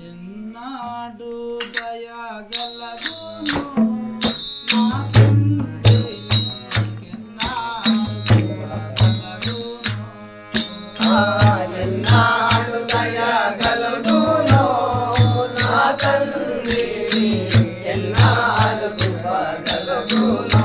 ఎన్నాడు దయగలగును నా తండ్రి నీకెన్నాడు దయగలగును ఎన్నాడు దయగలగును నా తండ్రి నీకెన్నాడు కృపగలగును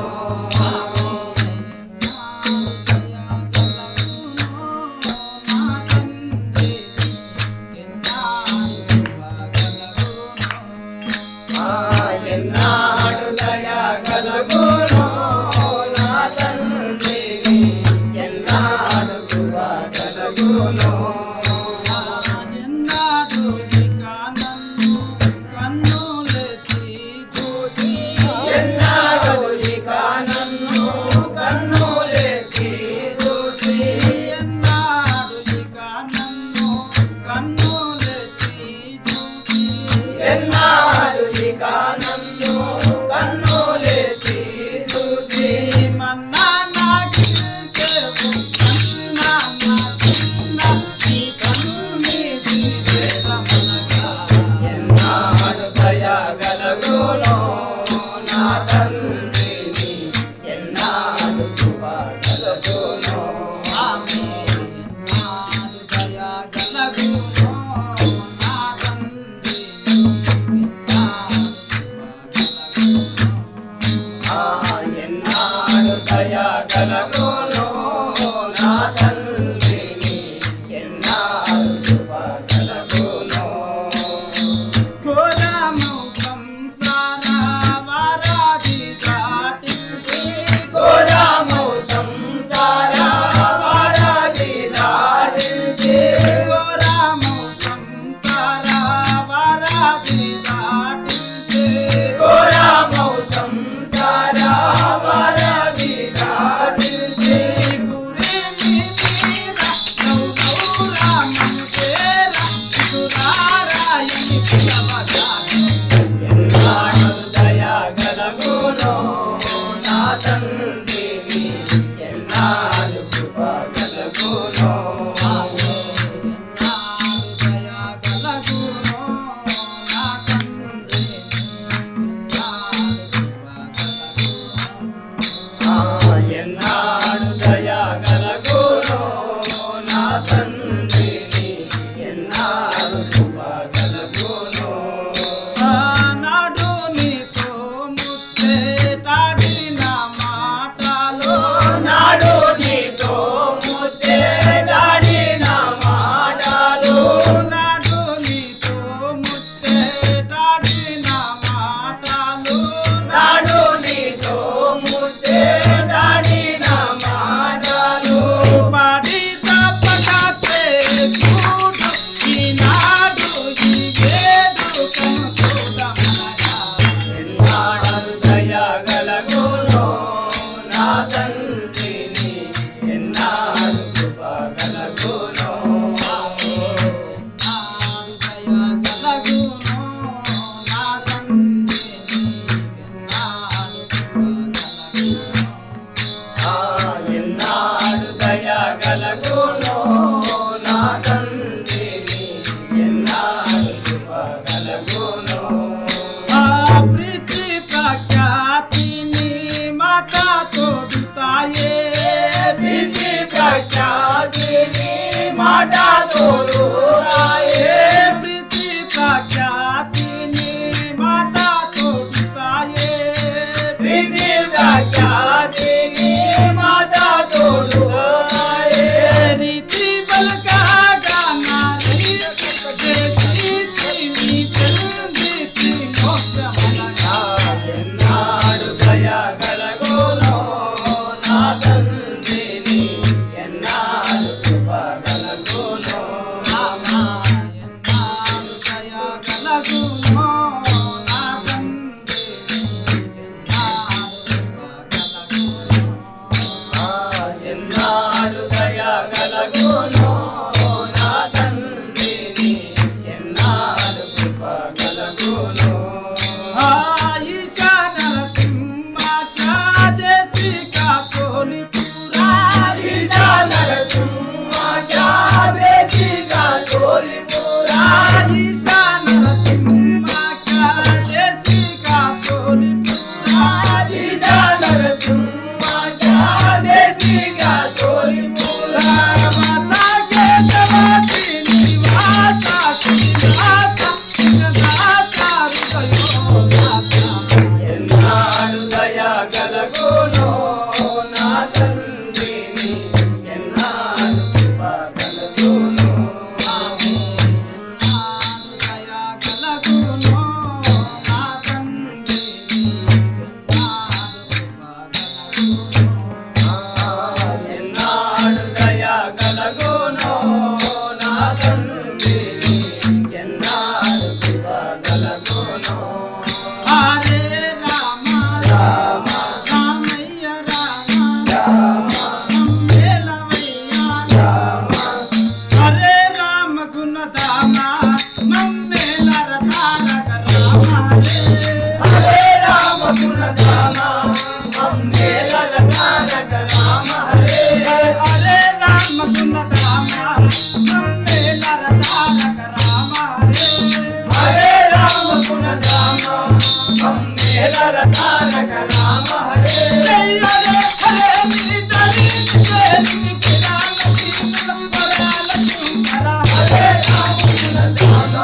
తారక రామ హరే జయ హరే హరే నితరి నితరి కిరాల కిరాల పరాల కింకర హరే రామ గుణధామ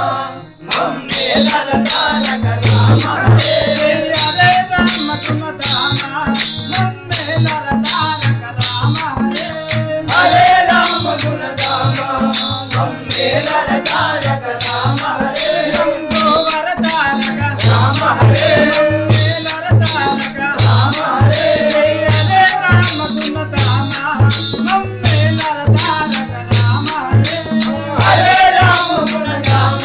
మమ్మేలర తారక రామ హరే జయ హరే రామ గుణధామ మమ్మేలర తారక రామ హరే హరే రామ గుణధామ మమ్మేలర తారక రామ హరే గోవర తారక రామ హరే మమ్మేలర తారక రామ హరే జయ హరే రామ గుణధామ మమ్మేలర తారక రామ హరే హరే రామ గుణధామ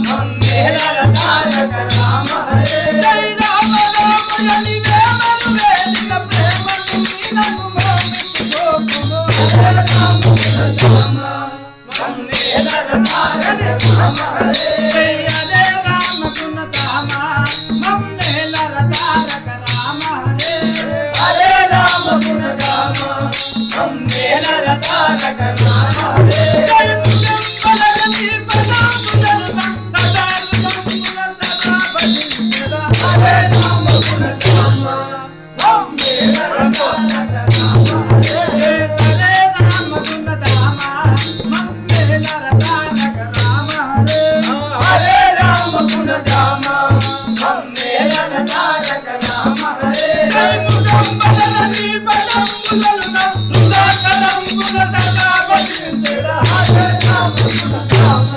మమ్మేలర తారక రామ హరే జై రామ రామ యని వేమను వేదిక ప్రేమను నీనను మోమికి గోకును హరే రామ గుణధామ మమ్మేలర తారక రామ హరే జై హరే రామ గుణధామ మమ్మేలర తారక రామ హరే హరే రామ గుణధామ మమ్మేలర తారక రామ హరే జై పురంబర దీపదాముదరున సదా గుణమున సదా భజించెద హరే రామ గుణధామ మమ్మేలర తారక రామ హరే జై హరే రామ గుణధామ మమ్మేలర తారక రామ హరే హరే రామ గుణధామ మమ్మేలర తారక రామ హరే జై పురంబర దీపదాముదరున సదా కలంబున సదా భజించెద హరే రామ గుణధామ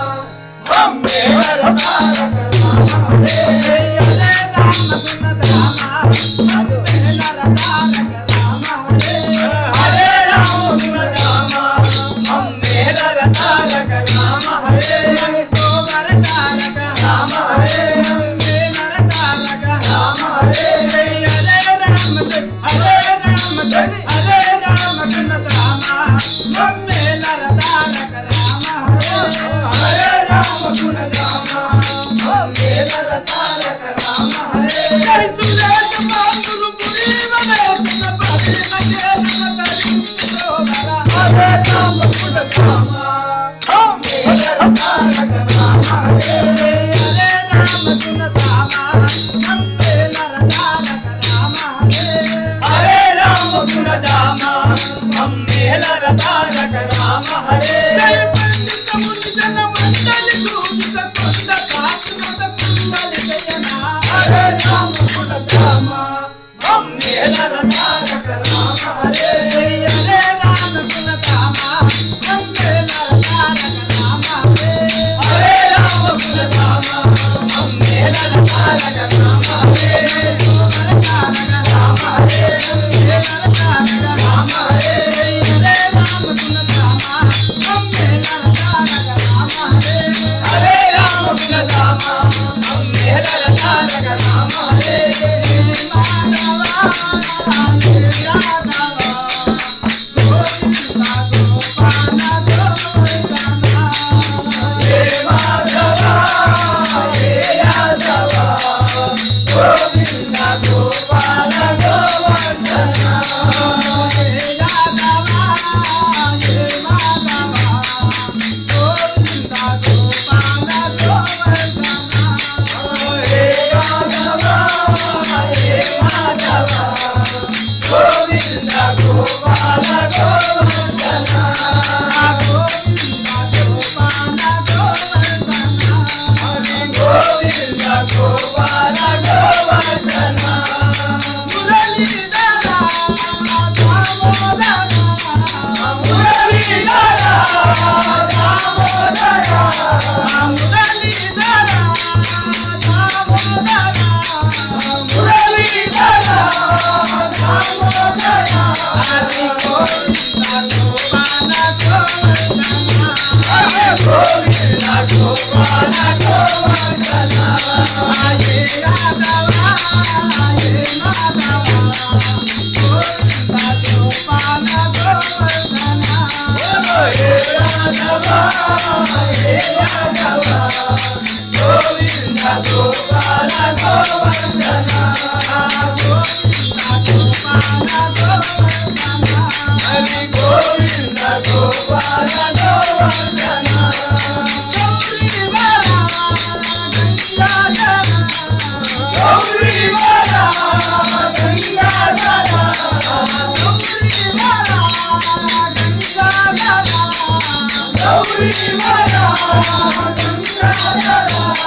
మమ్మేలర తారక రామ హరే జై హరే రామ గుణధామ మమ్మేలర తారక రామ హరే హరే రామ గుణధామ మమ్మేలర తారక రామ హరే గోవర తారక రామ హరే మమ్మేలర తారక రామ హరే జై హరే రామ హరే రామ హరే రామ గుణధామ మమ్మేలర తారక రామ హరే హరే రామ గుణధామ మమ్మేలర తారక రామ హరే జై సురేష మాతులు పురీవనేసిన పదిన చేసిన తరించుకోవర హరే రామ గుణధామ మమ్మేలర తారక రామ హరే జై హరే రామ గుణధామ మమ్మేలర తారక రామ హరే హరే రామ గుణధామ మమ్మేలర తారక రామ హరే జై పండిత ముని జన మండలి దూషిత కొండ కాకునత కుండలి జయనా హరే రామ గుణధామ మమ్మేలర తారక రామ హరే జై హరే రామ గుణధామ మమ్మేలర తారక రామ హరే హరే రామ గుణధామ మమ్మేలర తారక రామ హరే గోవర తారక రామ హరే మమ్మేలర తారక రామ హరే జై హరే రామ గుణధామ మమ్మేలర తారక రామ హరే హరే రామ గుణధామ మమ్మేలర తారక రామ హరే మాధవ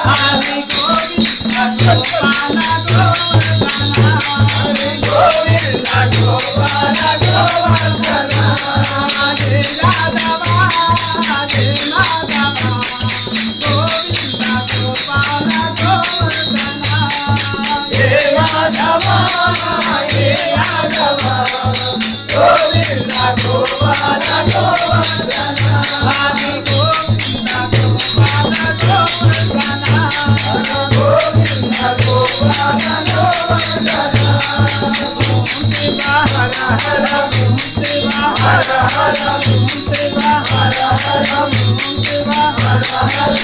हरि गोविंद गोपाल गोवर्धना हरि गोविंद गोपाल गोवर्धन जय यादवा जय माधवा गोविंद गोपाल गोवर्धना हे माधव हे यादव गोविंद गोपाल गोवर्धन हरि गोविंद गोपाल गोवर्धना गोविंद गोपाल गोवर्धन शिवा हर हर शिवा हर हर शिवा हर हर शिवा हर हर